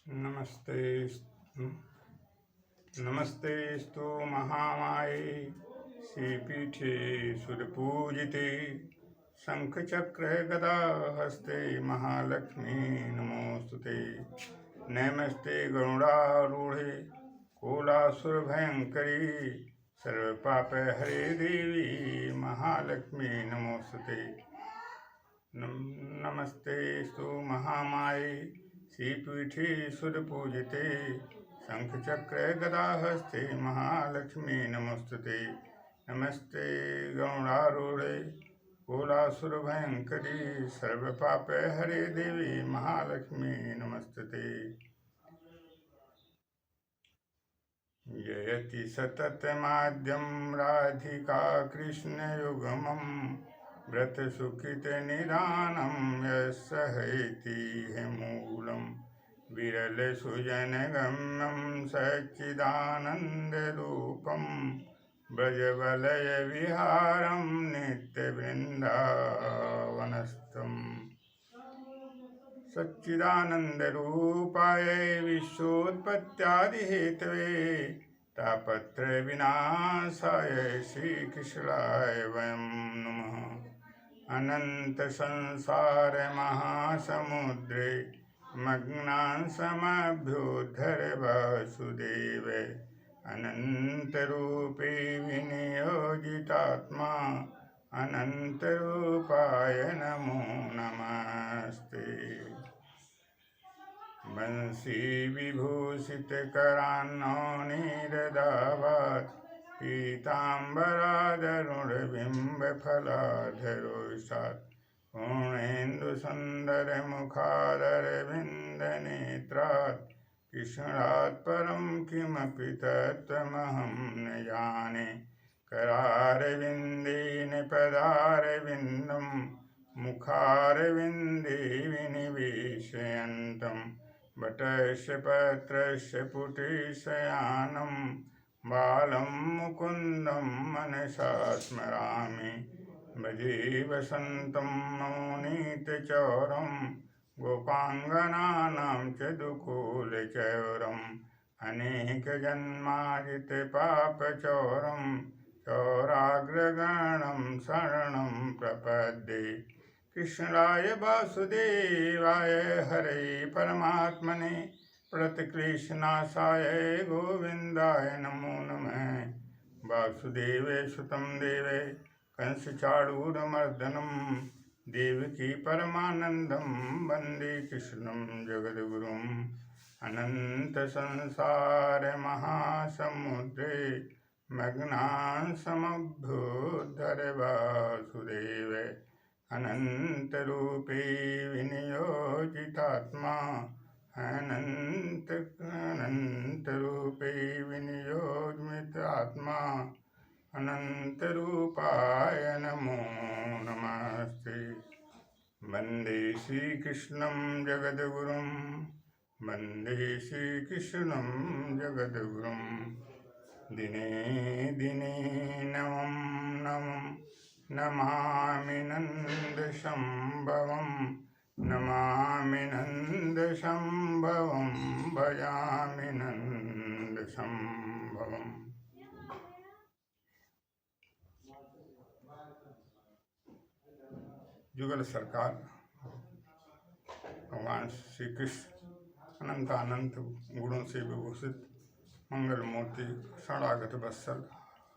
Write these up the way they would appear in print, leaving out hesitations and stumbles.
नमस्ते नमस्तेस्तु महामाये श्रीपीठे सुरपूजिते शंखचक्र गदा हस्ते महालक्ष्मी नमोस्तुते। नमस्ते गरुडारूढे कोलासुरभयङ्करी सर्वपापहरे देवी महालक्ष्मी नमोस्तुते। नमस्तेस्तु महामाये श्रीपीठे सुरपूजिते शंखचक्र गदाहस्ते महालक्ष्मी नमोस्तुते। नमस्ते गरुडारूढे कोलासुरभयङ्करी सर्वपापहरे देवी महालक्ष्मी नमोस्तुते। जयति सततमाद्यं राधिका कृष्णयुग्मम् व्रतसुखितनिदानं यस्सहैति मूलं विरलसुजनगम्यं सच्चिदानन्दरूपं ब्रजवलयविहारं नित्यवृन्दावनस्थम्। सच्चिदानन्दरूपाय विश्वोत्पत्त्यादिहेतवे तापत्रयविनाशाय श्रीकृष्णाय वयं नमः। अनंत संसार महासमुद्रे मग्नान् समभ्योद्धर वासुदेव अनंत रूपे विनियोजितात्मा अनंत रूपाय नमो नमस्ते। बंसी विभूषित करान्नोनिरदावात् पीताम्बरादरुणबिम्बफलाधरोषात् पूर्णेन्दुसुन्दरमुखादरविन्दनेत्रात् कृष्णात् परं किमपि तत्त्वमहं न जाने। करारविन्देन पदारविन्दं मुखारविन्दे विनिवेशयन्तं वटस्य पत्रस्य पुटेशयानं बालं मुकुन्दं मनसा स्मरामि। भजे वसन्तं नवनीतचौरं गोपाङ्गनानां च दुकूलचौरम् अनेकजन्मार्जितपापचौरं चौराग्रगणं शरणं प्रपद्ये। कृष्णाय वासुदेवाय हरे परमात्मने प्रणतक्लेशनाशाय गोविन्दाय नमो नमः। वासुदेवे सुतं देवे कंसचाणूरमर्दनं देवकी परमानन्दं वन्दे कृष्णं जगद्गुरुम्। अनंत संसार महासमुद्रे मग्नान् समभ्योद्धर वासुदेव अनंत रूपे विनियोजितात्मा अनंत रूपे विनियोजितात्मा अनंत रूपाय नमो नमस्ते। वन्दे श्रीकृष्णं जगद्गुरुम् वन्दे श्रीकृष्णं जगद्गुरुं। दिने दिने नमं नमं नमामि नन्दसंभवं नमामि नन्दसंभवं भजामि नन्दसंभवम्। जुगल सरकार भगवान श्री कृष्ण अनंत अनंत गुणों से विभूषित मंगल मूर्ति शरणागत वत्सल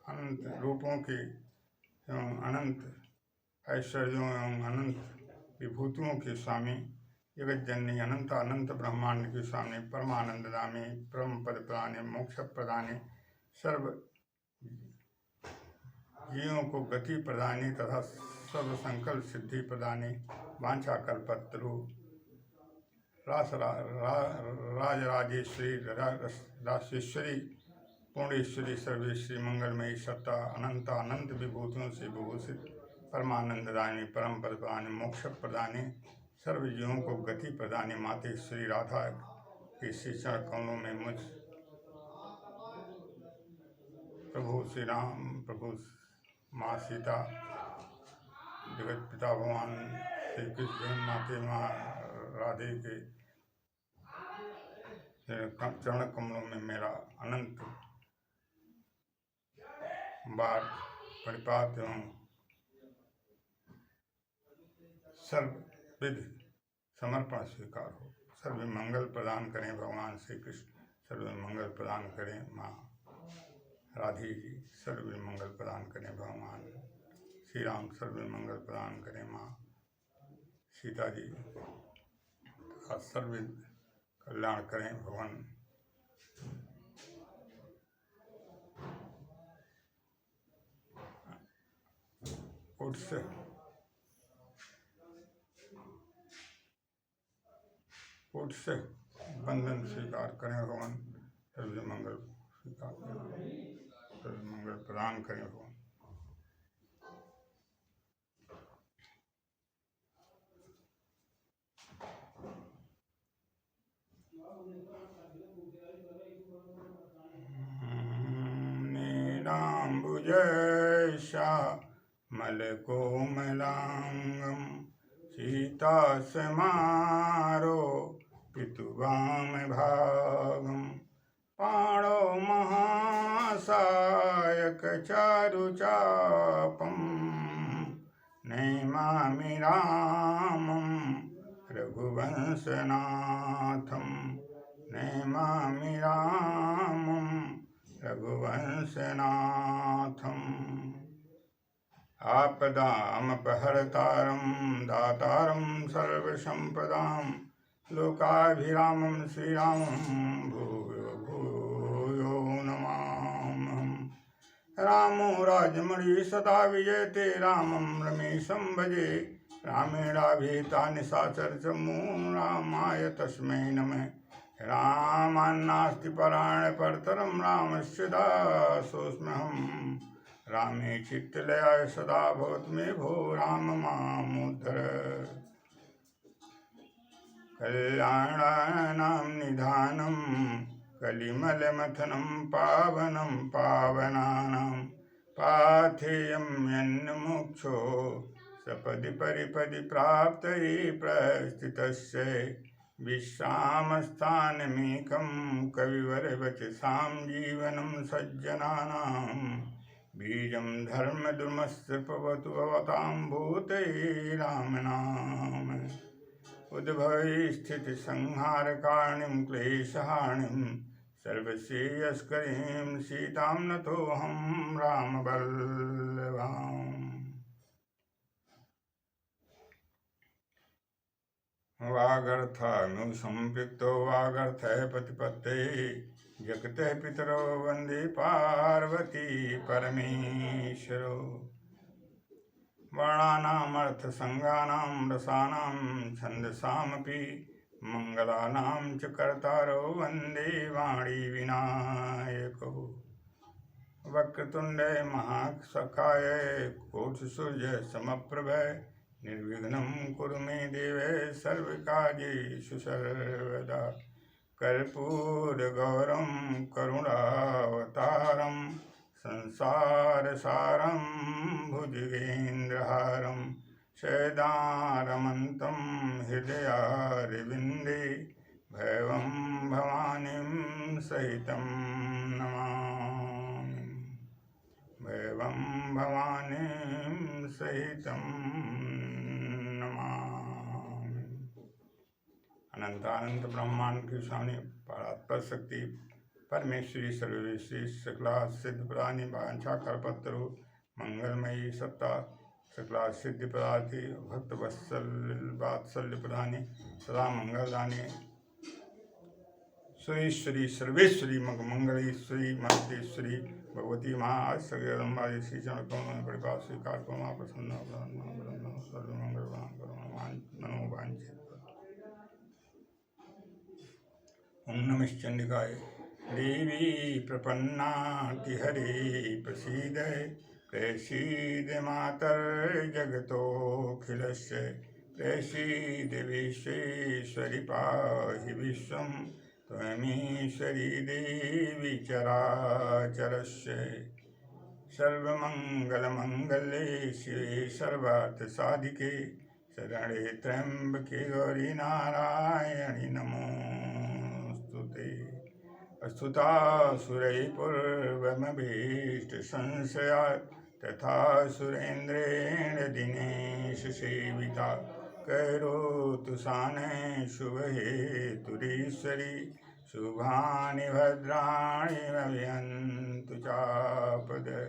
अनंत रूपों के एवं अनंत ऐश्वर्यों एवं अनंत विभूतियों के स्वामी जगत जननी अनंत अनंत ब्रह्मांड के स्वामी परमानंददामी परम पद प्रदाने मोक्ष प्रदाने सर्व जीवों को गति प्रदानी तथा सर्व संकल्प सिद्धि प्रदानी वांछा कल्पतरु राजराजेश्वरी राजेश्वरी पूर्णेश्वरी सर्वेश्वरी मंगलमयी सत्ता अनंत अनंत विभूतियों से विभूषित परमानंददायिनी परम पद प्रदानी मोक्ष प्रदानी सर्व जीवों को गति प्रदानी माते श्री राधा के श्री चरण कमलों में मुझ प्रभु श्री राम प्रभु माँ सीता जगत पिता भगवान श्री कृष्ण माते माँ राधे के चरण कमलों में मेरा अनंत बार परिपात एवं सर्वविध समर्पण स्वीकार हो। सर्व मंगल प्रदान करें भगवान श्री कृष्ण, सर्व मंगल प्रदान करें माँ राधे जी, सर्व मंगल प्रदान करें भगवान श्री राम, सर्व मंगल प्रदान करें माँ सीता जी, सर्व कल्याण करें भगवान कोट से बंधन स्वीकार करें भगवान, सर्व मंगल स्वीकार करें, सर्व मंगल प्रदान करें भगवान। नीलाम्बुजय श्यामल कोमलांगं सीता समारो पितुवाम भागं पाणौ महासायक चारुचापं नमामि रामं रघुवंशनाथं, नमामि रामं रघुवंशनाथम्। आपदामपहर्तारं दातारं सर्वसम्पदां लोकाभिरामं श्रीरामं भूयो भूयो नमाम्यहम्। रामो राजमणि सदा विजयते, रामं रमेशं भजे रामेणाभिहिता निशाचर चमूं, रामाय तस्मै नमः। रामान्नास्ति परायण परतरं रामस्य दासोऽस्म्यहम्। रामे चित्तलयाय सदा भवतु मे भो, राम मामुद्धर। कल्याणानां निधानं कलिमलमथनं पावनं पावनानां पाथेयं यन्मुक्षो सपदि परिपदि प्राप्तये प्रस्थितस्य विश्रामस्थानमेकं कविवरवचसां जीवनं सज्जनानां बीजं धर्मद्रुमस्पवतु भवतां भूते रामनाम। उद्भवे स्थितिसंहारकारिणीं क्लेशहारिणीं सर्वश्रेयस्करीं सीतां नतोऽहं रामवल्लभाम्। वागर्थानु संपृक्तो वागर्थः प्रतिपत्तेः जगतः पितरो वन्दे पार्वती परमेश्वरो। वर्णानामर्थसङ्गानां रसानां छन्दसामपि मङ्गलानां च कर्तारो वन्दे वाणी विनायको। वक्रतुण्डे महाकाय कोटिसूर्यसमप्रभ निर्विघ्नं कुरु मे देव सर्वकार्येषु सर्वदा। कर्पूरगौरं करुणावतारं संसारसारं भुजगेन्द्रहारं सदारमन्तं हृदयारविन्दे भैरवं भवानीं सहितं नमामि, भैरवं भवानीं सहितं नमामि। अनंतानंत ब्रह्मांड की स्वामी परात्पर शक्ति परमेश्वरी सर्वविश्व सकला सिद्ध प्रदानी वांछा कल्पतरु मंगलमयी सत्ता सकला सिद्धि प्रदाती भक्त वत्सल वात्सल्य प्रदानी सदा मंगलदानी सुरेश्वरी सर्वेश्वरी मंगलेश्वरी महतेश्वरी भगवती महा जगदम्बा श्री चरणों में परिपात स्वीकार करो माँ प्रसन्न सर्वमंगल मनोवांछित। ओम नमः चंडिकाय देवी प्रपन्नातिहरे प्रसीद प्रसीद मातर्जगतोऽखिलस्य प्रसीद विश्वेश्वरि पाहि विश्वं त्वमीश्वरी देवी चराचरस्य। सर्वमंगलमंगले शिवे सर्वार्थसाधिके शरणे त्र्यंबके गौरी नारायणि नमोस्तुते। स्तुतासुरैर्पूर्वमभीष्ट संशया तथा सुरेन्द्रेण दिनेश सेविता करोतु साने शुभहेतुरीश्वरी शुभानि भद्राणि मह्यन्तु चापदे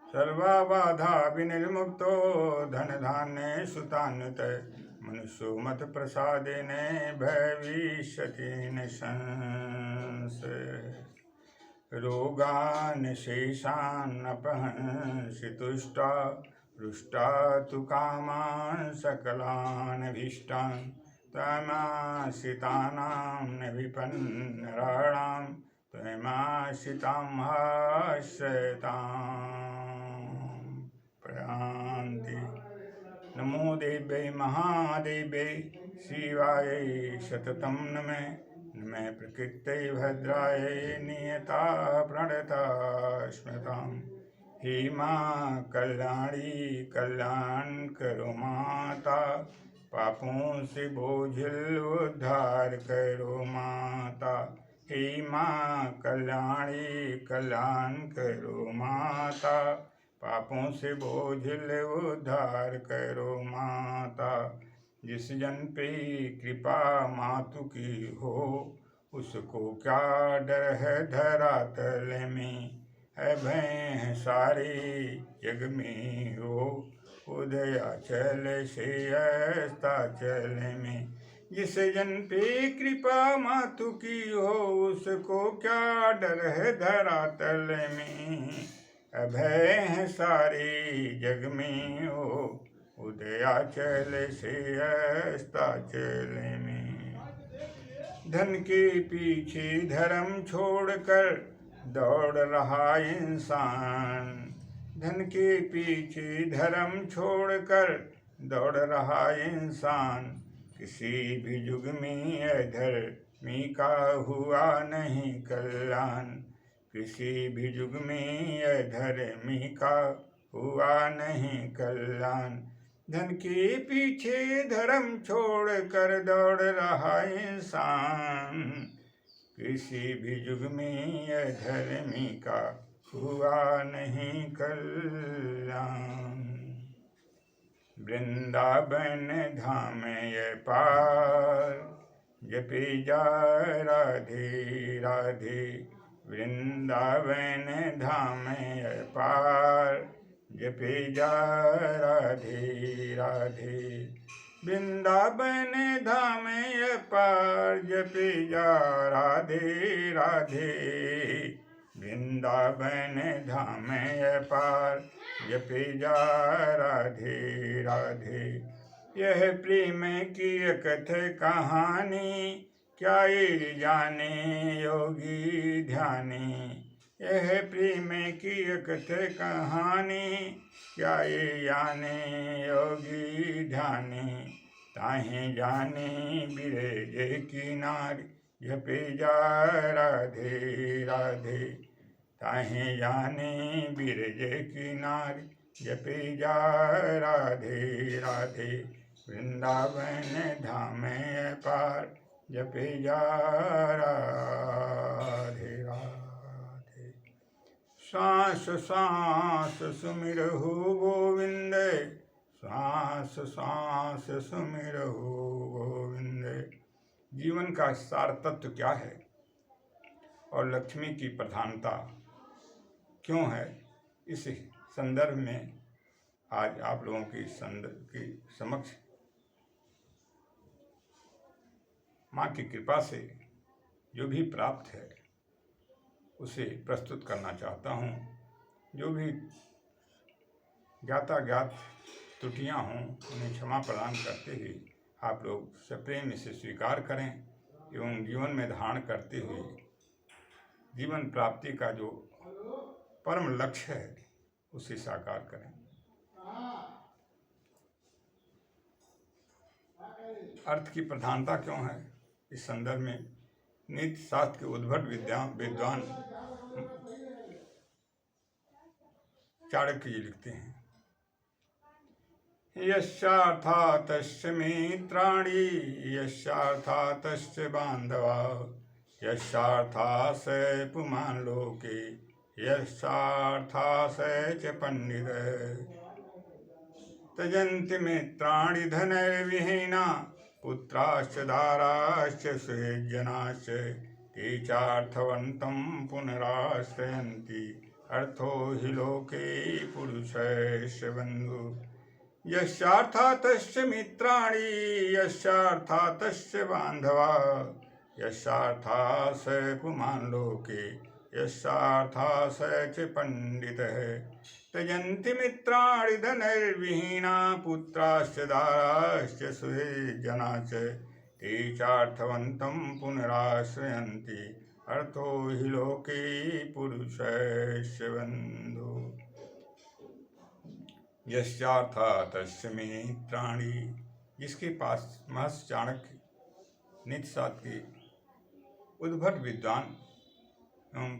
सर्वाबाधा विनिर्मुक्तो धनधान्ये सुतान्वित मनुष्यो मत प्रसादेन भविष्यति न संशय रोगान् शेषान्नपहंसि तुष्टा रुष्टा तु कामान् सकलान् अभीष्टान् त्वमाश्रितानां न विपन्नराणां त्वमाश्रितां आश्रयतां प्रयान्ति। नमो देव्यै महादेव्यै शिवायै सततं नमः नमः प्रकृत्यै भद्रायै नियता प्रणता स्मृताम् हे माँ कल्याणी कल्याण करो माता पापों से बोझिल उद्धार करो माता हे माँ कल्याणी कल्याण करो माता पापों से बोझिल उद्धार करो माता जिस जन पे कृपा मातु की हो उसको क्या डर है धरातल में अभय है सारे जग में हो उदयाचल से अस्ताचल में जिस जन पे कृपा मातु की हो उसको क्या डर है धरातल में अभय है सारे जग में हो उदयाचल से अस्ताचल में धन के पीछे धर्म छोड़कर दौड़ रहा इंसान धन के पीछे धर्म छोड़कर दौड़ रहा इंसान किसी भी युग में अधर्मी का हुआ नहीं कल्याण किसी भी युग में अधर्मी का हुआ नहीं कल्याण धन के पीछे धर्म छोड़कर दौड़ रहा इंसान किसी भी युग में अधर्मी का हुआ नहीं कल्याण वृंदावन धाम ये पार जपी जा राधे राधे वृंदावन धाम ये पार जपी जा राधे राधे वृंदावन धाम ये पार जपी जा राधे राधे वृंदावन धाम ये पार जपी जा राधे राधे यह प्रेम की कथ कहानी क्या ये जाने योगी ध्यानी यह प्रेम की कथ कहानी क्या ये जाने योगी ध्यानी ताहे जाने बिरज की नारी जपे जा राधे राधे ताहे जाने बिरज की नारी जपे जा राधे राधे वृंदावन धाम पार जपे जा राधे राधे सांस सांस सुमिरहु गोविंद सांस सांस सुमिरहु गोविंद जीवन का सार तत्व क्या है और लक्ष्मी की प्रधानता क्यों है इस संदर्भ में आज आप लोगों की समक्ष माँ की कृपा से जो भी प्राप्त है उसे प्रस्तुत करना चाहता हूँ। जो भी ज्ञात त्रुटियाँ हों उन्हें क्षमा प्रदान करते हुए आप लोग सप्रेम इसे स्वीकार करें एवं जीवन में धारण करते हुए जीवन प्राप्ति का जो परम लक्ष्य है उसे साकार करें। अर्थ की प्रधानता क्यों है इस संदर्भ में नीति शास्त्र के उद्भट विद्वान चाणक्य जी लिखते हैं यस्यार्था तस्य मित्राणि यस्यार्था तस्य बान्धवा यस्यार्था स पुमान् लोके यस्यार्था स च पंडित त्यजन्ति मित्राणि धनैर्विहीना पुत्राश्च दाराश्च सुहृज्जनाश्च ते चार्थवन्तं पुनराश्रयन्ति अर्थो हि लोके पुरुषस्य बन्धु यस्यार्था तस्य मित्राणि यस्यार्था तस्य बान्धवा यस्यार्था स पुमान् लोके यस्यार्था स च पंडितः त्यजन्ति मित्राणि धनैर्विहीना पुत्राश्च दाराश्च सुहृज्जनाश्च ते चार्थवन्तं पुनराश्रयन्ति अर्थो हि लोके पुरुषस्य बन्धु यस्यार्था तस्य मित्राणि जिसके पास महर्षि चाणक्य नीतिशास्त्र के उद्भट विद्वान एवं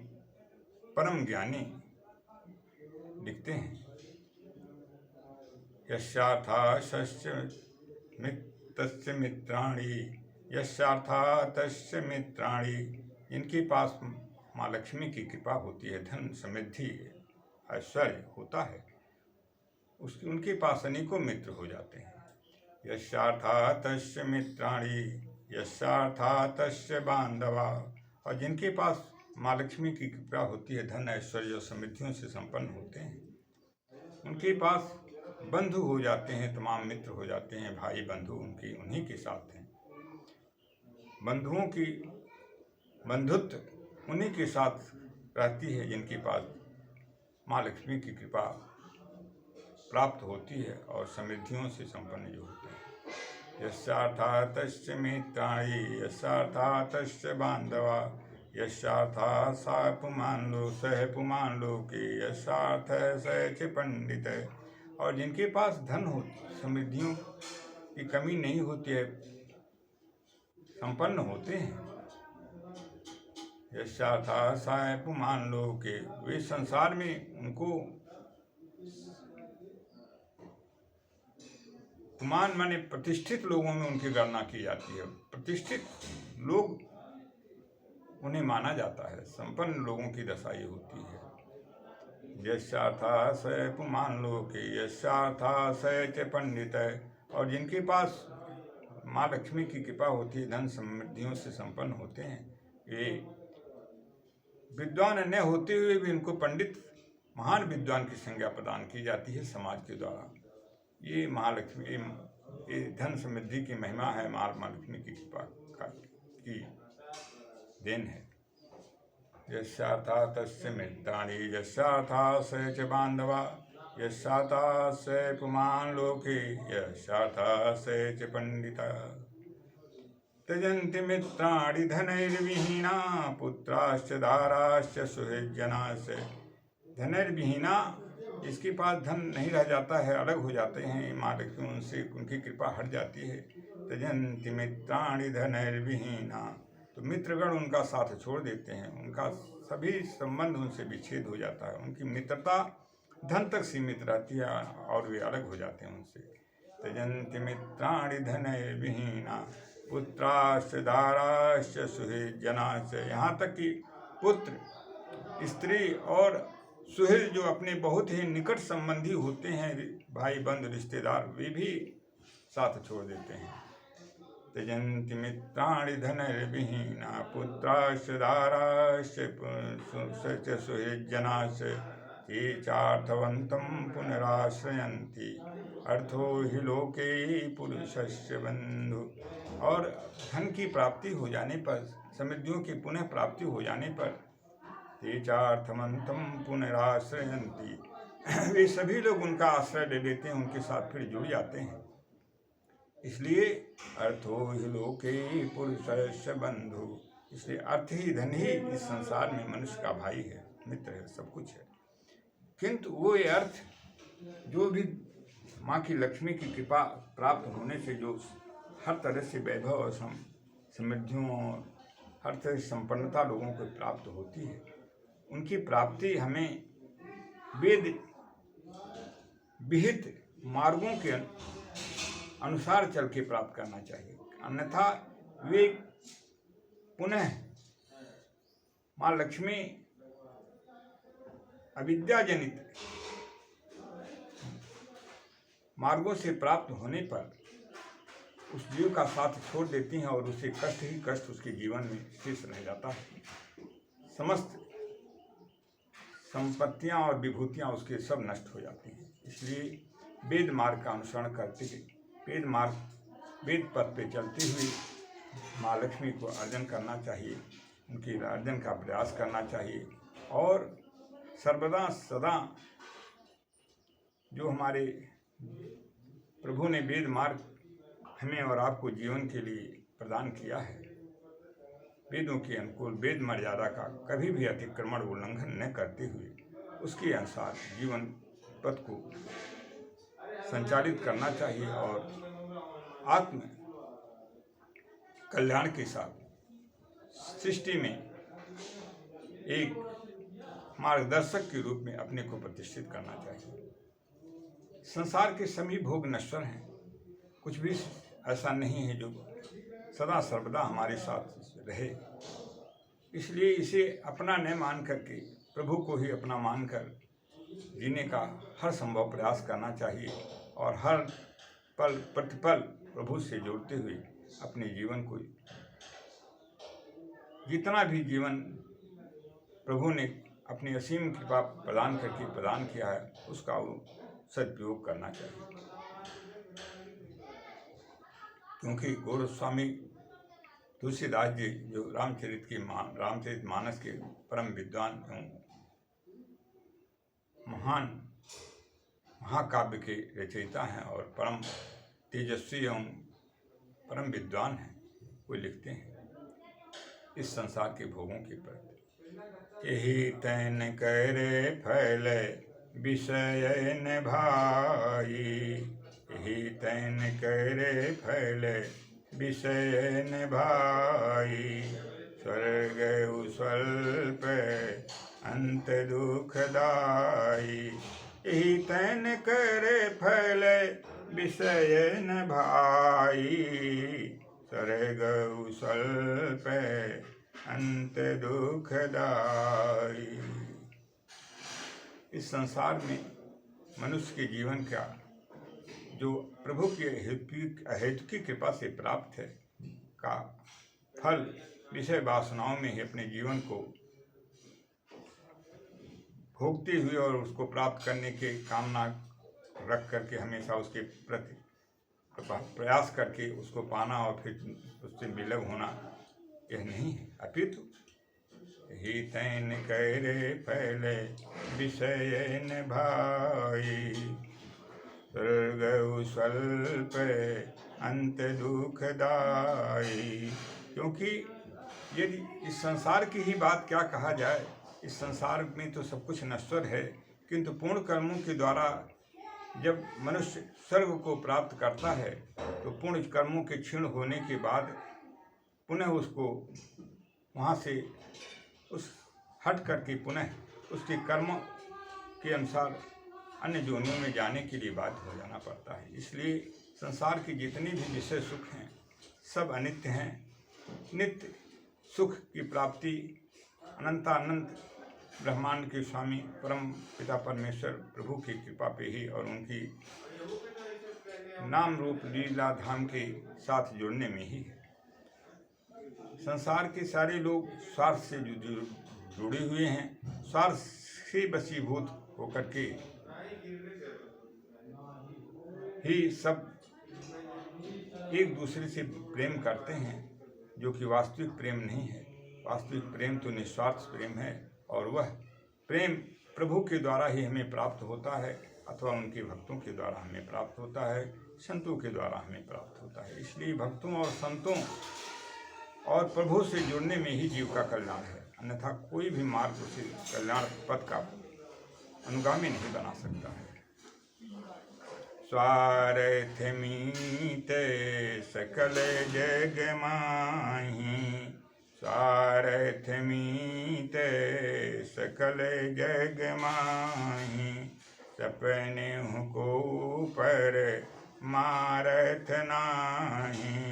परम ज्ञानी लिखते हैं यस्यार्था तस्य मित्राणि यस्यार्था तस्य मित्राणि इनके पास माँ लक्ष्मी की कृपा होती है, धन समृद्धि ऐश्वर्य होता है, उनके पास अनेकों मित्र हो जाते हैं। यस्यार्था तस्य मित्राणि यस्यार्था तस्य बान्धवा और जिनके पास माँ लक्ष्मी की कृपा होती है, धन ऐश्वर्य और समृद्धियों से संपन्न होते हैं, उनके पास बंधु हो जाते हैं, तमाम मित्र हो जाते हैं, भाई बंधु उनकी उन्हीं के साथ हैं। बंधुओं की बंधुत्व उन्हीं के साथ रहती है जिनके पास माँ लक्ष्मी की कृपा प्राप्त होती है और समृद्धियों से संपन्न जो होते हैं। यस्यार्था तस्य मित्राणि यस्यार्था तस्य बान्धवा यस्यार्था सा पुमान् लोके यस्यार्थ स च पंडित और जिनके पास धन हो, समृद्धियों की कमी नहीं होती है, संपन्न होते हैं। यस्यार्था सा पुमान् लोके वे संसार में उनको पुमान माने प्रतिष्ठित लोगों में उनकी गणना की जाती है, प्रतिष्ठित लोग उन्हें माना जाता है, संपन्न लोगों की दशा ये होती है। यस्यार्था स पुमान् लोके यस्यार्था स च पंडित और जिनके पास माँ लक्ष्मी की कृपा होती है, धन समृद्धियों से संपन्न होते हैं, ये विद्वान न होते हुए भी इनको पंडित महान विद्वान की संज्ञा प्रदान की जाती है समाज के द्वारा। ये महालक्ष्मी ये धन समृद्धि की महिमा है, महालक्ष्मी की कृपा की देन है। यस्यार्था तस्य मित्राणि यस्यार्था स च बान्धवा यस्यार्था स पुमान् लोके यस्यार्था स च पंडिता त्यजन्ति मित्राणि धनैर्विहीना पुत्राश्च दाराश्च सुहृज्जनाश्च धनैर्विहीना जिसके पास धन नहीं रह जाता है, अलग हो जाते हैं, माँ लक्ष्मी उनसे उनकी कृपा हट जाती है। त्यजन्ति मित्राणि धनैर्विहीना तो मित्रगण उनका साथ छोड़ देते हैं, उनका सभी संबंध उनसे विच्छेद हो जाता है, उनकी मित्रता धन तक सीमित रहती है और वे अलग हो जाते हैं उनसे। त्यजन्ति मित्राणि धनैर्विहीना पुत्राश्च दाराश्च सुहृज्जनाश्च यहाँ तक कि पुत्र, स्त्री और सुहृद जो अपने बहुत ही निकट संबंधी होते हैं, भाई बंधु रिश्तेदार, वे भी साथ छोड़ देते हैं। त्यजन्ति मित्राणि धनैर्विहीना पुत्राश्च दाराश्च सुहृज्जनाश्च ये चार्थवन्तं पुनराश्रयन्ति अर्थो हि लोके पुरुषस्य बन्धु और धन की प्राप्ति हो जाने पर, समृद्धियों की पुनः प्राप्ति हो जाने पर ये चार्थवन्तं पुनराश्रयन्ति वे सभी लोग उनका आश्रय ले लेते हैं, उनके साथ फिर जुड़ जाते हैं। इसलिए अर्थो हि लोके पुरुषस्य बंधु, इसलिए अर्थ ही धन ही इस संसार में मनुष्य का भाई है, मित्र है, सब कुछ है। किंतु वो ये अर्थ जो भी माँ की लक्ष्मी की कृपा प्राप्त होने से जो हर तरह से वैभव और समृद्धियों और हर तरह से संपन्नता लोगों को प्राप्त होती है, उनकी प्राप्ति हमें वेद विहित मार्गों के अनुसार चल के प्राप्त करना चाहिए, अन्यथा वे पुनः माँ लक्ष्मी अविद्याजनित मार्गों से प्राप्त होने पर उस जीव का साथ छोड़ देती हैं और उसे कष्ट ही कष्ट उसके जीवन में शेष रह जाता है। समस्त संपत्तियां और विभूतियां उसके सब नष्ट हो जाती हैं। इसलिए वेद मार्ग का अनुसरण करते हुए वेद पथ पे चलते हुए माँ लक्ष्मी को अर्जन करना चाहिए, उनके अर्जन का प्रयास करना चाहिए और सर्वदा सदा जो हमारे प्रभु ने वेद मार्ग हमें और आपको जीवन के लिए प्रदान किया है, वेदों के अनुकूल वेद मर्यादा का कभी भी अतिक्रमण उल्लंघन न करते हुए उसके अनुसार जीवन पथ को संचालित करना चाहिए और आत्म कल्याण के साथ सृष्टि में एक मार्गदर्शक के रूप में अपने को प्रतिष्ठित करना चाहिए। संसार के सभी भोग नश्वर हैं, कुछ भी ऐसा नहीं है जो सदा सर्वदा हमारे साथ रहे। इसलिए इसे अपना न मान करके प्रभु को ही अपना मानकर जीने का हर संभव प्रयास करना चाहिए और हर पल प्रतिपल प्रभु से जोड़ते हुए अपने जीवन को जितना भी जीवन प्रभु ने अपनी असीम कृपा प्रदान करके प्रदान किया है उसका सदुपयोग करना चाहिए। क्योंकि गोस्वामी तुलसीदास जी जो रामचरित मानस के परम विद्वान एवं महान महाकाव्य के रचयिता हैं और परम तेजस्वी एवं परम विद्वान हैं, वो लिखते हैं इस संसार के भोगों के प्रति, यही तैन करे फैले विषय न भाई, यही तैन करे फैले विषय न भाई, स्वर्ग स्वल्प अंत दुखदाई, यही तैन करे फैले विषय न भाई, स्वर्ग स्वल्प अंत दुखदाई। इस संसार में मनुष्य के जीवन का जो प्रभु की अहेतुकी कृपा से प्राप्त है का फल विषय वासनाओं में ही अपने जीवन को भोगते हुए और उसको प्राप्त करने के कामना रख करके हमेशा उसके प्रति प्रयास करके उसको पाना और फिर उससे विलग होना यह नहीं है, अपितु ही तैन करे पहले विषय न भाई, स्वर्ग स्वल्प अंत दुखदाई। क्योंकि यदि इस संसार की ही बात क्या कहा जाए, इस संसार में तो सब कुछ नश्वर है, किंतु पूर्ण कर्मों के द्वारा जब मनुष्य स्वर्ग को प्राप्त करता है तो पूर्ण कर्मों के क्षीण होने के बाद पुनः उसको वहाँ से उस हट करके पुनः उसके कर्म के अनुसार अन्य जोनियों में जाने के लिए बाध्य हो जाना पड़ता है। इसलिए संसार के जितने भी विषय सुख हैं सब अनित्य हैं। नित्य सुख की प्राप्ति अनंतानंत ब्रह्मांड के स्वामी परम पिता परमेश्वर प्रभु की कृपा पे ही और उनकी नाम रूप लीला धाम के साथ जुड़ने में ही है। संसार के सारे लोग स्वार्थ से जुड़े हुए हैं, स्वार्थ से वशीभूत होकर के ही सब एक दूसरे से प्रेम करते हैं, जो कि वास्तविक प्रेम नहीं है। वास्तविक प्रेम तो निस्वार्थ प्रेम है और वह प्रेम प्रभु के द्वारा ही हमें प्राप्त होता है अथवा उनके भक्तों के द्वारा हमें प्राप्त होता है, संतों के द्वारा हमें प्राप्त होता है। इसलिए भक्तों और संतों और प्रभु से जुड़ने में ही जीव का कल्याण है, अन्यथा कोई भी मार्ग उसे कल्याण पथ का अनुगामी नहीं बना सकता है। स्वार्थ मीते सकल जग माही, स्वार्थ मीते सकल जग माही, सपने को पर मारथ नाही।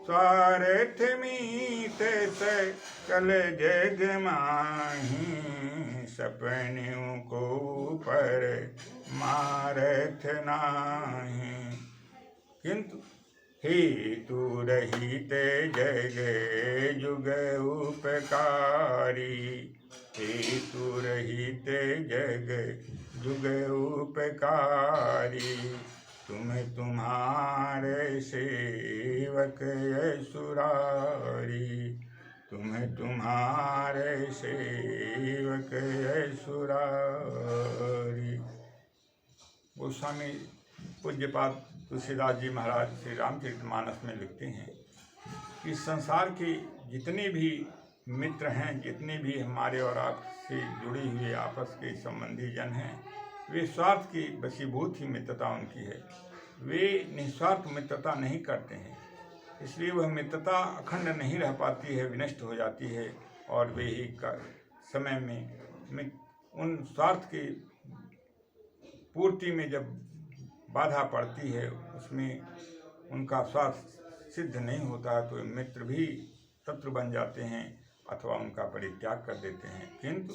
स्वार्थ मीत सकल जग माही, सपने को पर मारथ नाही। किंतु हेतु रहित जग जुग उपकारी, हेतु रहित जग जुग उपकारी। तुम तुम्हारे सेवक असुरारी, तुम तुम्हारे सेवक असुरारी। गोस्वामी पूज्यपाद तुलसीदास जी महाराज श्री रामचरितमानस में लिखते हैं कि संसार के जितने भी मित्र हैं, जितने भी हमारे और आपसे जुड़ी हुई आपस के संबंधी जन हैं, वे स्वार्थ की वशीभूत ही मित्रता उनकी है। वे निस्वार्थ मित्रता नहीं करते हैं, इसलिए वह मित्रता अखंड नहीं रह पाती है, विनष्ट हो जाती है। और वे ही समय में उन स्वार्थ की पूर्ति में जब बाधा पड़ती है, उसमें उनका स्वार्थ सिद्ध नहीं होता है, तो मित्र भी शत्रु बन जाते हैं अथवा उनका परित्याग कर देते हैं। किंतु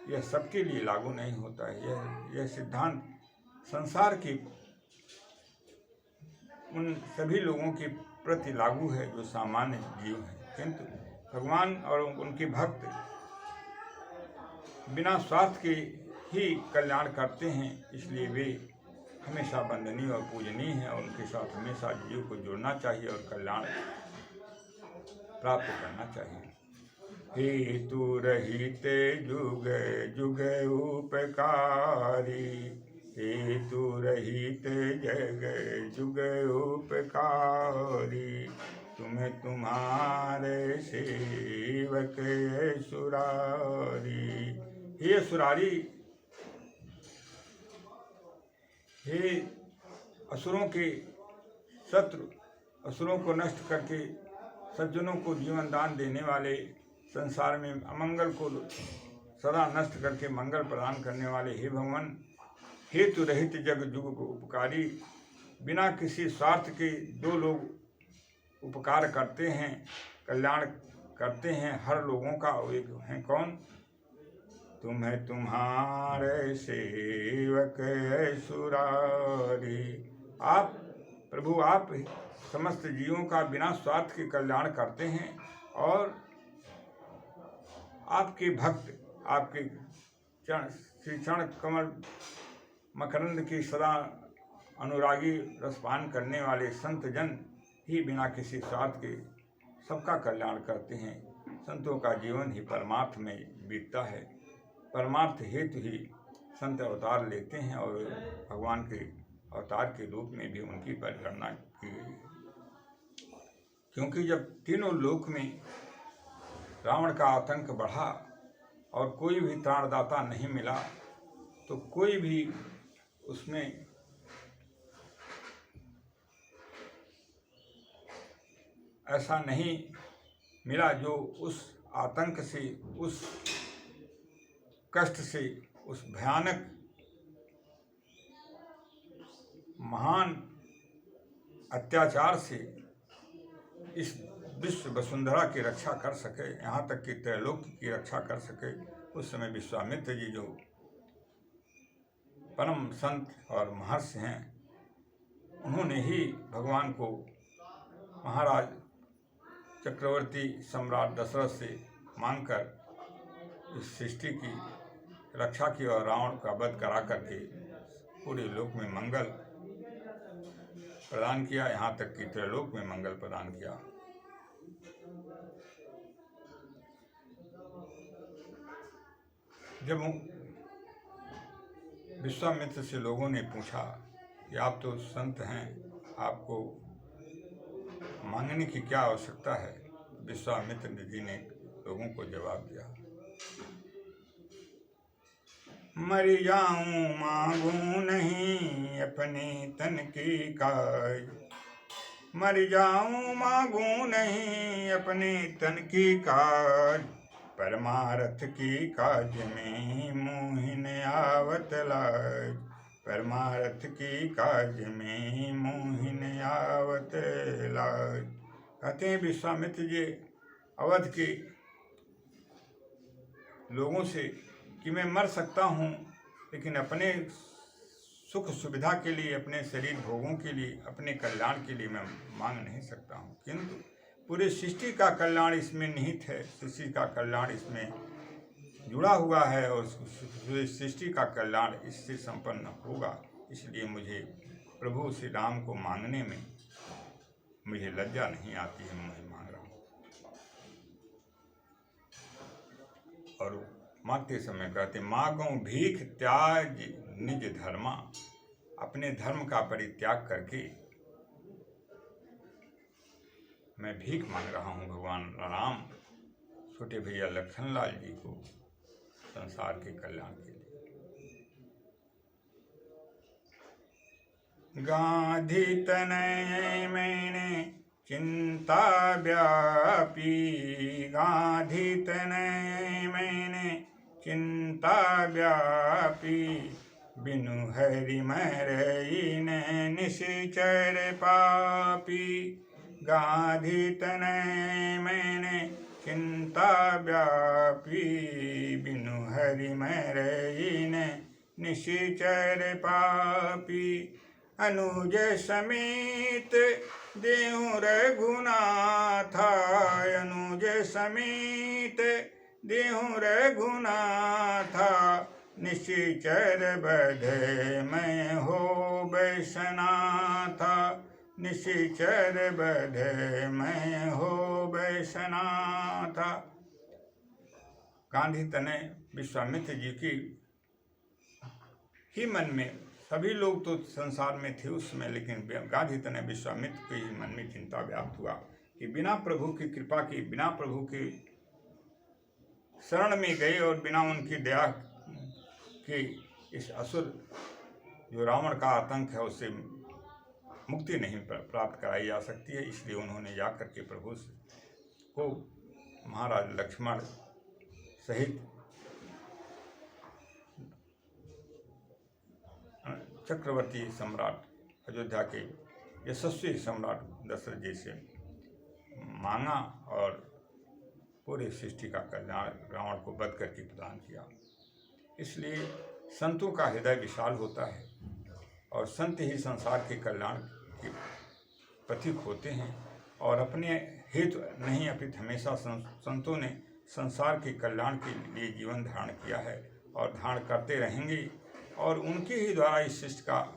यह सबके लिए लागू नहीं होता है। यह सिद्धांत संसार के उन सभी लोगों के प्रति लागू है जो सामान्य जीव हैं। किंतु भगवान और उनके भक्त बिना स्वार्थ के ही कल्याण करते हैं, इसलिए वे हमेशा वंदनीय और पूजनीय हैं और उनके साथ हमेशा जीव को जुड़ना चाहिए और कल्याण प्राप्त करना चाहिए। हेतु रहित जुग जुग उपकारी, हेतु रहित जग जुग उपकारी। तुम तुम्हारे सेवक असुरारी। हे असुरारी, हे असुरों के शत्रु, असुरों को नष्ट करके सज्जनों को जीवन दान देने वाले, संसार में अमंगल को सदा नष्ट करके मंगल प्रदान करने वाले हे भगवान, हेतु रहित जग जुग को उपकारी। बिना किसी स्वार्थ के दो लोग उपकार करते हैं, कल्याण करते हैं हर लोगों का। एक हैं कौन? तुम्हें तुम्हारे सेवक असुरारी। आप प्रभु, आप समस्त जीवों का बिना स्वार्थ के कल्याण करते हैं और आपके भक्त, आपके श्री चरण कमल मकरंद की सदा अनुरागी रसपान करने वाले संत जन ही बिना किसी स्वार्थ के सबका कल्याण करते हैं। संतों का जीवन ही परमार्थ में बीतता है। परमार्थ हेतु ही संत अवतार लेते हैं और भगवान के अवतार के रूप में भी उनकी परिगणना की गई। क्योंकि जब तीनों लोक में रावण का आतंक बढ़ा और कोई भी त्राणदाता नहीं मिला, तो कोई भी उसमें ऐसा नहीं मिला जो उस आतंक से, उस कष्ट से, उस भयानक महान अत्याचार से इस विश्व वसुंधरा की रक्षा कर सके, यहाँ तक कि त्रैलोक की रक्षा कर सके। उस समय विश्वामित्र जी जो परम संत और महर्षि हैं, उन्होंने ही भगवान को महाराज चक्रवर्ती सम्राट दशरथ से मांगकर इस सृष्टि की रक्षा की और रावण का वध करा करके पूरे लोक में मंगल प्रदान किया, यहाँ तक कि त्रैलोक में मंगल प्रदान किया। जब विश्वामित्र से लोगों ने पूछा कि आप तो संत हैं, आपको मांगने की क्या आवश्यकता है, विश्वामित्र जी ने लोगों को जवाब दिया, मर जाऊं मांगूं नहीं अपने तन की काज, मर जाऊं मांगूं नहीं अपने तन की काज। परमारथ की काज में मोहिन आवत लाज, परमारथ की काज में मोहिन आवत लाज। कहते हैं विश्वामित्र जी अवध के लोगों से कि मैं मर सकता हूँ, लेकिन अपने सुख सुविधा के लिए, अपने शरीर भोगों के लिए, अपने कल्याण के लिए मैं मांग नहीं सकता हूँ, किंतु पूरे सृष्टि का कल्याण इसमें निहित है, सृष्टि का कल्याण इसमें जुड़ा हुआ है और सृष्टि का कल्याण इससे संपन्न होगा। इसलिए मुझे प्रभु श्री राम को मांगने में मुझे लज्जा नहीं आती है, मैं मांग रहा हूँ। और मांगते समय कहते मांगो भीख त्याज निज धर्मा, अपने धर्म का परित्याग करके मैं भीख मांग रहा हूँ भगवान राम छोटे भैया लखनलाल जी को संसार के कल्याण के लिए। गांधी तनय मैंने चिंता व्यापी, गांधी तनय मैंने चिंता व्यापी, बिनु हरि मरई निश्चर पापी, गांधी तनय मैंने चिंता व्यापी, बिनु हरि मरई निश्चर पापी, अनुज समेत देहु रघुनाथा, अनुज समेत देहु रघुनाथा, निश्चर बध मैं हो बैसनाथा, निश्चर बध मैं हो बैसनाथा। गांधी तनय विश्वामित्र जी की ही मन में, सभी लोग तो संसार में थे उस समय, लेकिन गांधी तनय विश्वामित्र के ही मन में चिंता व्याप्त हुआ कि बिना प्रभु की कृपा की, बिना प्रभु के शरण में गए और बिना उनकी दया के इस असुर जो रावण का आतंक है उससे मुक्ति नहीं प्राप्त कराई जा सकती है। इसलिए उन्होंने जाकर के प्रभु को महाराज लक्ष्मण सहित चक्रवर्ती सम्राट अयोध्या के यशस्वी सम्राट दशरथ जी से मांगा और पूरे सृष्टि का कल्याण रावण को वध करके प्रदान किया। इसलिए संतों का हृदय विशाल होता है और संत ही संसार के कल्याण के प्रतीक होते हैं और अपने हेतु नहीं अपित हमेशा संतों ने संसार के कल्याण के लिए जीवन धारण किया है और धारण करते रहेंगे और उनके ही द्वारा इस सृष्टि का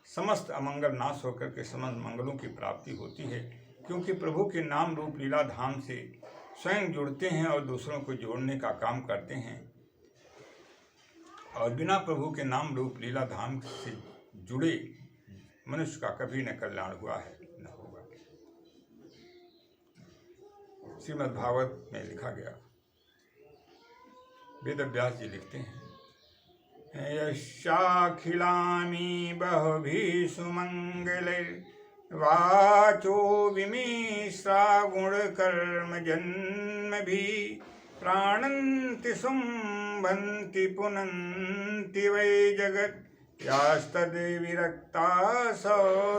समस्त अमंगल नाश होकर के समस्त मंगलों की प्राप्ति होती है, क्योंकि प्रभु के नाम रूप लीला धाम से स्वयं जुड़ते हैं और दूसरों को जोड़ने का काम करते हैं। और बिना प्रभु के नाम रूप लीला धाम से जुड़े मनुष्य का कभी न कल्याण हुआ है, न होगा। श्रीमद् भागवत में लिखा गया, वेद व्यास जी लिखते हैं, यशाखिलामी बहुभिः सुमंगलैर्वाचो विमिश्रा गुणकर्म जन्मभिः, प्राणन्ति सुम्भन्ति पुनन्ति वै जगत्, यास्तद्विरक्ता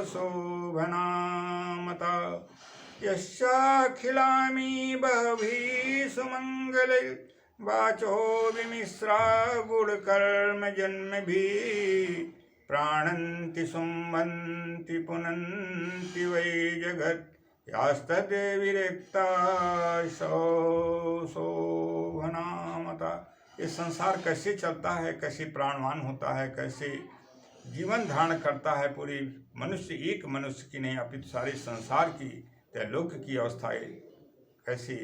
शोभनामता। यस्याखिलामी बहुभिः सुमंगलैर्वाचो विमिश्रा गुणकर्म जन्मभिः, प्राणन्ति सुम्भन्ति पुनन्ति वै जगत्, यास्तद्विरक्ता शोभनामता। ये संसार कैसे चलता है, कैसे प्राणवान होता है, कैसे जीवन धारण करता है, पूरी मनुष्य एक मनुष्य की नहीं अपितु सारे संसार की त्रैलोक्य की अवस्थाएं कैसे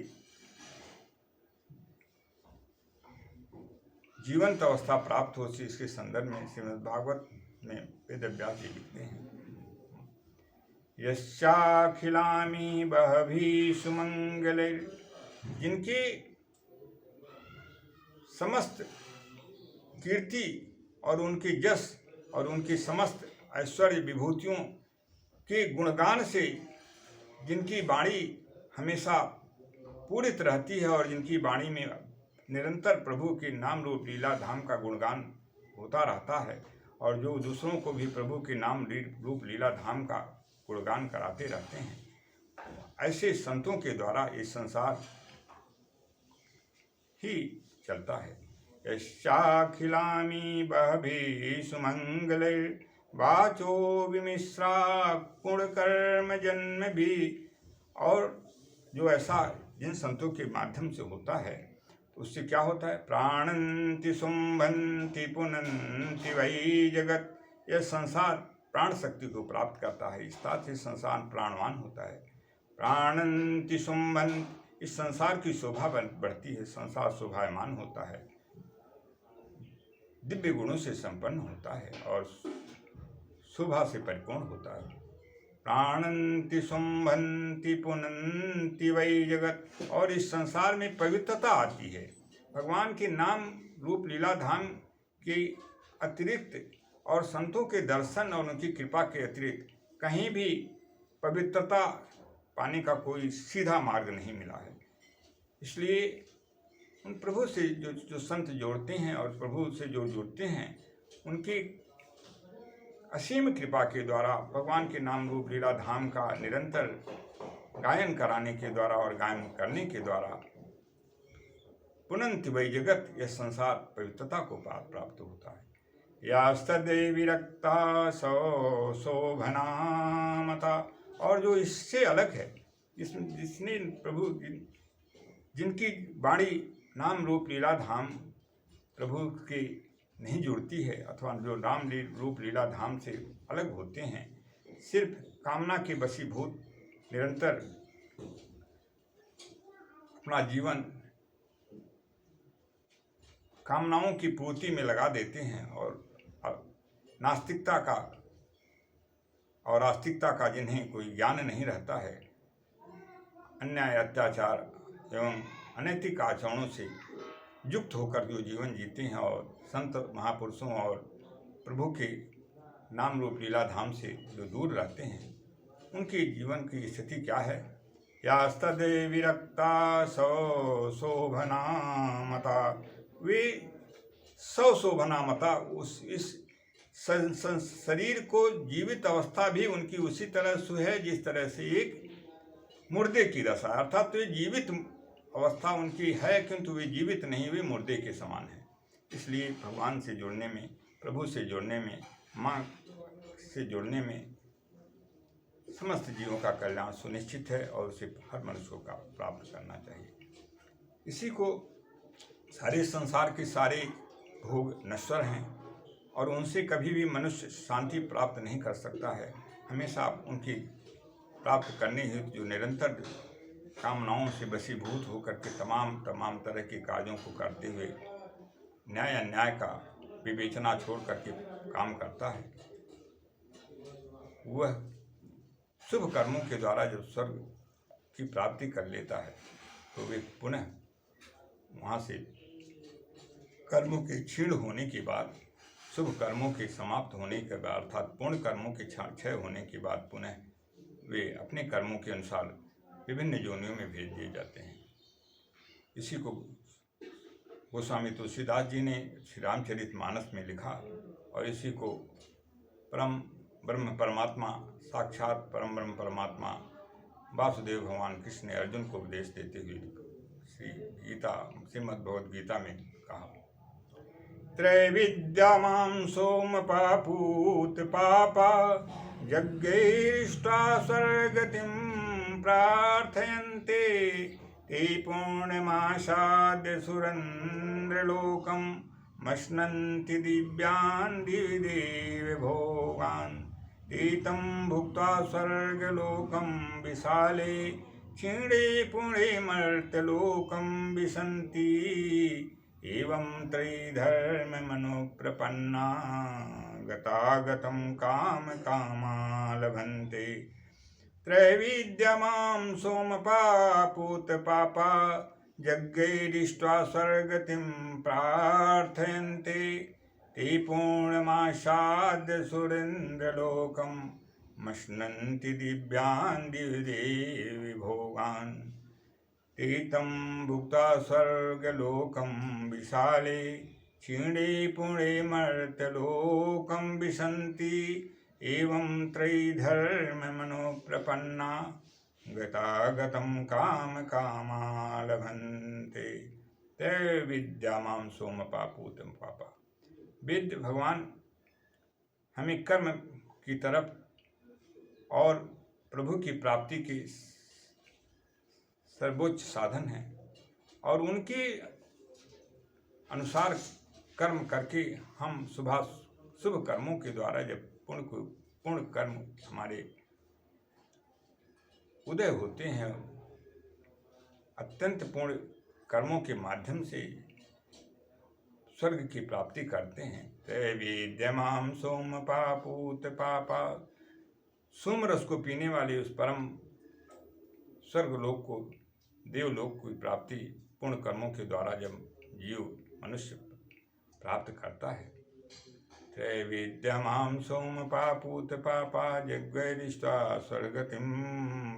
जीवंत अवस्था प्राप्त होती, इसके संदर्भ में श्रीमद् भागवत में वेद व्यास जी लिखते हैं, यस्याखिलामी बहभी सुमंगलैर्, जिनकी समस्त कीर्ति और उनकी जस और उनकी समस्त ऐश्वर्य विभूतियों के गुणगान से जिनकी वाणी हमेशा पूरित रहती है और जिनकी वाणी में निरंतर प्रभु के नाम रूप लीला धाम का गुणगान होता रहता है और जो दूसरों को भी प्रभु के नाम रूप लीला धाम का गुणगान कराते रहते हैं, ऐसे संतों के द्वारा ये संसार ही चलता है। यश्चाखिलानि बहभि सुमंगले वाचो विमिश्रा गुणकर्म जन्म भी। और जो ऐसा जिन संतों के माध्यम से होता है उससे क्या होता है, प्राणंति सुम्भंति पुनंति वही जगत। यह संसार प्राण शक्ति को प्राप्त करता है, इस तरह से संसार प्राणवान होता है। प्राणंति सुम्भंति, इस संसार की शोभा बढ़ती है, संसार शोभायमान होता है, दिव्य गुणों से संपन्न होता है और शोभा से परिपूर्ण होता है। प्राणंति सुम्भंति पुनंति वही जगत। और इस संसार में पवित्रता आती है। भगवान के नाम रूप लीला धाम के अतिरिक्त और संतों के दर्शन और उनकी कृपा के अतिरिक्त कहीं भी पवित्रता पाने का कोई सीधा मार्ग नहीं मिला है। इसलिए उन प्रभु से जो संत जोड़ते हैं और प्रभु से जो जुड़ते हैं, उनकी असीम कृपा के द्वारा भगवान के नाम रूप लीला धाम का निरंतर गायन कराने के द्वारा और गायन करने के द्वारा पुनंति वै जगत, यह संसार पवित्रता को प्राप्त होता है। यास्तदेवी रक्ता सो शोभनामता। और जो इससे अलग है, जिसने प्रभु जिनकी वाणी नाम रूप लीला धाम प्रभु के नहीं जुड़ती है अथवा जो नाम रूप लीला धाम से अलग होते हैं, सिर्फ कामना के वशीभूत निरंतर अपना जीवन कामनाओं की पूर्ति में लगा देते हैं और नास्तिकता का और आस्तिकता का जिन्हें कोई ज्ञान नहीं रहता है, अन्याय अत्याचार एवं अनैतिक आचरणों से युक्त होकर जो जीवन जीते हैं और संत महापुरुषों और प्रभु के नाम रूप लीला धाम से जो दूर रहते हैं, उनके जीवन की स्थिति क्या है। यास्तदेवी रक्ता सौ शोभनामता। वे सौ शोभनामता, इस शरीर को जीवित अवस्था भी उनकी उसी तरह से है जिस तरह से एक मुर्दे की दशा, अर्थात तो जीवित अवस्था उनकी है किंतु वे जीवित नहीं, वे मुर्दे के समान है। इसलिए भगवान से जुड़ने में, प्रभु से जुड़ने में, माँ से जुड़ने में समस्त जीवों का कल्याण सुनिश्चित है और उसे हर मनुष्य को प्राप्त करना चाहिए। इसी को सारे संसार के सारे भोग नश्वर हैं और उनसे कभी भी मनुष्य शांति प्राप्त नहीं कर सकता है। हमेशा उनकी प्राप्त करने हेतु जो निरंतर कामनाओं से वशीभूत होकर के तमाम तरह के कार्यों को करते हुए न्याय अन्याय का विवेचना छोड़ करके काम करता है, वह शुभ कर्मों के द्वारा जब स्वर्ग की प्राप्ति कर लेता है तो वे पुनः वहाँ से कर्मों के क्षीण होने के बाद, शुभ कर्मों के समाप्त होने के बाद अर्थात पूर्ण कर्मों के क्षय होने के बाद पुनः वे अपने कर्मों के अनुसार विभिन्न योनियों में भेज दिए जाते हैं। इसी को गोस्वामी तुलसीदास जी ने श्री रामचरितमानस में लिखा और इसी को परम ब्रह्म परमात्मा, साक्षात परम ब्रह्म परमात्मा वासुदेव भगवान कृष्ण ने अर्जुन को उपदेश देते हुए श्री गीता श्रीमद् भगवद गीता में कहा। त्रैविद्यामां सोमपापूत पापा यज्ञैष्टा स्वर्गतिं प्रार्थयन्ते ते पूर्णमासाद्य सुरेन्द्रलोकं मश्नन्ति दिव्यान् दिव्यदेव भोगान्। ते तं भुक्त्वा स्वर्गलोकं विशाले क्षीणे पुणे मर्त्यलोकं विशन्ति। एवं त्रैधर्ममनुप्रपन्ना गतागतं कामकामा लभन्ते। त्रैविद्यमां सोमपापूत पापा यज्ञैरिष्ट्वा स्वर्गतिं प्रार्थयन्ते ते पूर्णमासाद्य सुरेन्द्रलोकं मश्नन्ति दिव्यान् दिव्यदेव भोगान्। तीतं भुक्त्वा स्वर्गलोकं विशाले क्षीणे पुणे मर्त्यलोकं विशन्ति एवं त्रयीधर्ममनुप्रपन्ना गतागतं कामकामा लभन्ते ते विद्यामां सोमपापूतं पापा। वेद भगवान हमें कर्म की तरफ और प्रभु की प्राप्ति के सर्वोच्च साधन है, और उनके अनुसार कर्म करके हम शुभ कर्मों के द्वारा जब पूर्ण कर्म हमारे उदय होते हैं, अत्यंत पूर्ण कर्मों के माध्यम से स्वर्ग की प्राप्ति करते हैं। ते विद्यमाम सोम पापूत पापा, सोम रस को पीने वाले उस परम स्वर्गलोक को, देवलोक की प्राप्ति पूर्ण कर्मों के द्वारा जब जीव मनुष्य प्राप्त करता है। ते विद्यमाम सोम पापूत पापा यज्ञैरिष्ट्वा स्वर्गतिम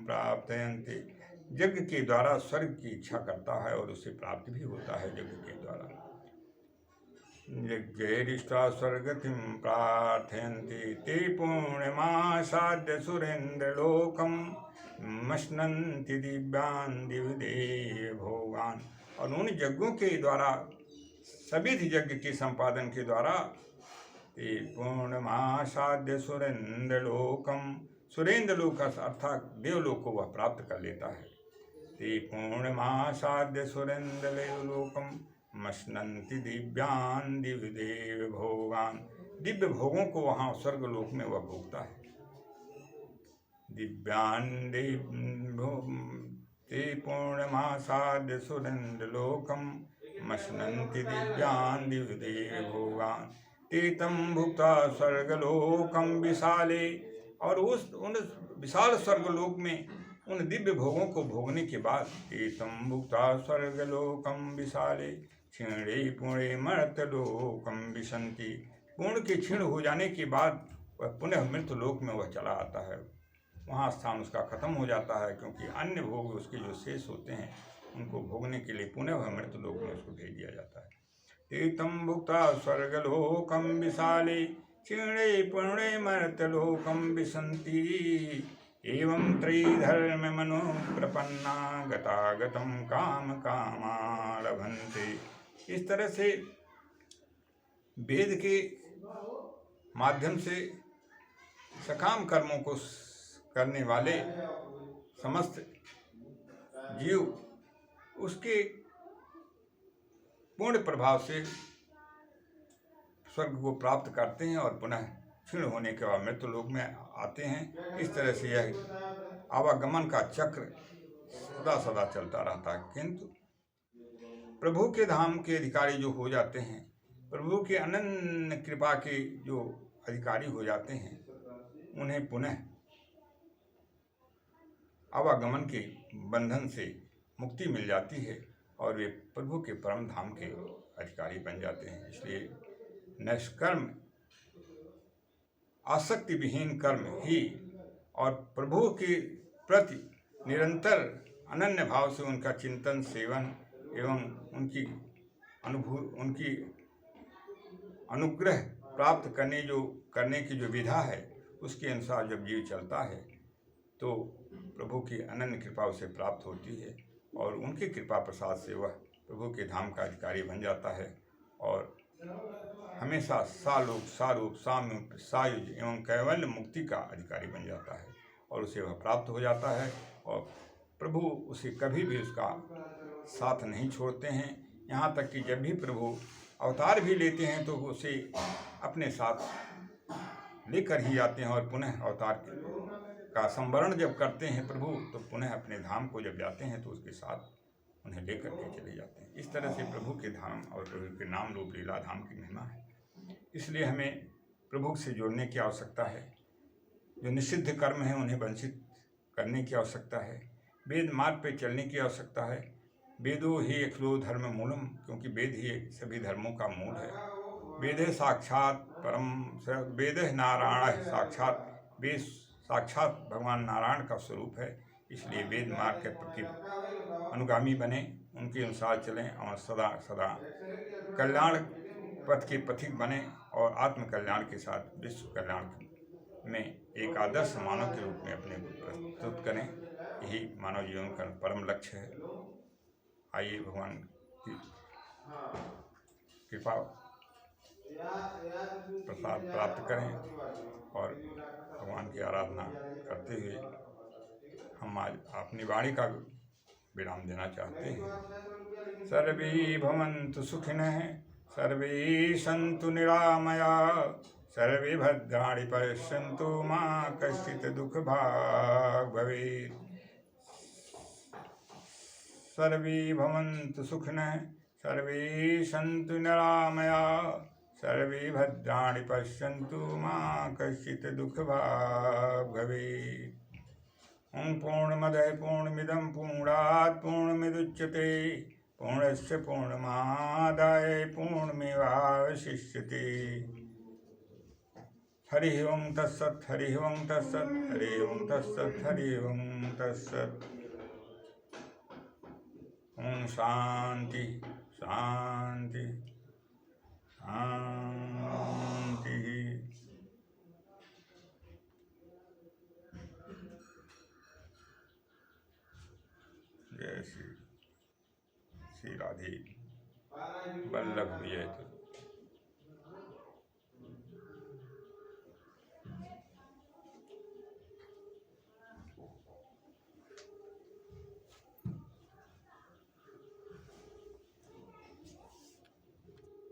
प्राप्तयन्ति, यज्ञ के द्वारा स्वर्ग की इच्छा करता है और उससे प्राप्त भी होता है यज्ञ के द्वारा। यज्ञैरिष्ट्वा स्वर्गतिं प्रार्थयन्ति ते पूर्णमासाद्य सुरेन्द्रलोकं मश्नन्ति दिव्यान् दिव्यदेव भोगान्, और उन यज्ञों के द्वारा, सभी यज्ञ के संपादन के द्वारा ते पूर्णमासाद्य सुरेन्द्रलोकम, सुरेन्द्रलोक अर्थात देवलोक को वह प्राप्त कर लेता है। ते पूर्णमासाद्य सुरेन्द्रलोकम मश्नन्ति दिव्यान् दिव्यदेव भोगान्, दिव्य भोगों को वहाँ स्वर्गलोक में वह भोगता है। दिव्यान् ते पूर्णमासाद्य सुरेन्द्रलोकं मश्नन्ति दिव्यान् दिव्यदेव भोगान् ते तं भुक्त्वा स्वर्गलोकं विशाले, और उन विशाल स्वर्गलोक में उन दिव्य भोगों को भोगने के बाद ते तं भुक्त्वा स्वर्गलोकं विशाले क्षीणे पुणे मर्त्यलोकं विशन्ति, पूर्ण के क्षीण हो जाने के बाद वह पुनः मृत्यलोक में वह चला आता है। वहाँ स्थान उसका खत्म हो जाता है, क्योंकि अन्य भोग उसके जो शेष होते हैं उनको भोगने के लिए पुनः वह मृत्यलोक में उसको भेज दिया जाता है। तीतं भुक्त्वा स्वर्गलोकं विशाले क्षीणे पुणे मर्त्यलोकं विशन्ति एवं त्रयीधर्ममनुप्रपन्ना गतागतं कामकामा लभन्ते। इस तरह से वेद के माध्यम से सकाम कर्मों को करने वाले समस्त जीव उसके पूर्ण प्रभाव से स्वर्ग को प्राप्त करते हैं और पुनः क्षीण होने के बाद मृत्युलोक में आते हैं। इस तरह से यह आवागमन का चक्र सदा सदा चलता रहता है। किंतु प्रभु के धाम के अधिकारी जो हो जाते हैं, प्रभु के अनन्य कृपा के जो अधिकारी हो जाते हैं, उन्हें पुनः आवागमन के बंधन से मुक्ति मिल जाती है और वे प्रभु के परम धाम के अधिकारी बन जाते हैं। इसलिए निष्कर्म आसक्ति विहीन कर्म ही और प्रभु के प्रति निरंतर अनन्य भाव से उनका चिंतन, सेवन एवं उनकी अनुग्रह प्राप्त करने की जो विधा है, उसके अनुसार जब जीव चलता है तो प्रभु की अनन्य कृपा उसे प्राप्त होती है और उनकी कृपा प्रसाद से वह प्रभु के धाम का अधिकारी बन जाता है और हमेशा सालोक, सारूप, साम्य, सायुज एवं कैवल्य मुक्ति का अधिकारी बन जाता है और उसे वह प्राप्त हो जाता है। और प्रभु उसे कभी भी उसका साथ नहीं छोड़ते हैं। यहाँ तक कि जब भी प्रभु अवतार भी लेते हैं तो उसे अपने साथ लेकर ही आते हैं और पुनः अवतार का संवरण जब करते हैं प्रभु, तो पुनः अपने धाम को जब जाते हैं तो उसके साथ उन्हें लेकर के चले जाते हैं। इस तरह से प्रभु के धाम और प्रभु के नाम रूप लीला धाम की महिमा है। इसलिए हमें प्रभु से जोड़ने की आवश्यकता है। जो निषिद्ध कर्म हैं उन्हें वंचित करने की आवश्यकता है। वेद मार्ग पर चलने की आवश्यकता है। वेदो ही अखिलो धर्म मूलम, क्योंकि वेद ही सभी धर्मों का मूल है। वेद साक्षात परम, वेद नारायण साक्षात, वेद साक्षात भगवान नारायण का स्वरूप है। इसलिए वेद मार्ग के अनुगामी बने, उनके अनुसार चलें और सदा सदा कल्याण पथ के पथिक बने और आत्म कल्याण के साथ विश्व कल्याण में एक आदर्श मानव के रूप में अपने को प्रस्तुत करें। यही मानव जीवन का परम लक्ष्य है। आइए भगवान की कृपा प्रसाद प्राप्त करें और भगवान की आराधना करते हुए हम आज अपनी वाणी का विराम देना चाहते हैं। सर्वे भवन्तु सुखिनः, सर्वे सन्तु निरामयाः, सर्वे भद्राणि पश्यन्तु मा कश्चित् दुःखभाग् भवेत्। सर्वे भवन्तु सुखिनः, सर्वे सन्तु निरामयाः, सर्वे भद्राणि पश्यन्तु मा कश्चित् दुःखभाग् भवेत्। ॐ पूर्णमदः पूर्णमिदं पूर्णात् पूर्णमुदच्यते पूर्णस्य पूर्णमादाय पूर्णमेवावशिष्यते। हरि ओं तत्सत्, हरि ओं तत्सत्, हरि ओं तत्सत्, हरि ओं तत्सत्। ओम शांति शांति शांति। जय श्री राधे वल्लभ विजय।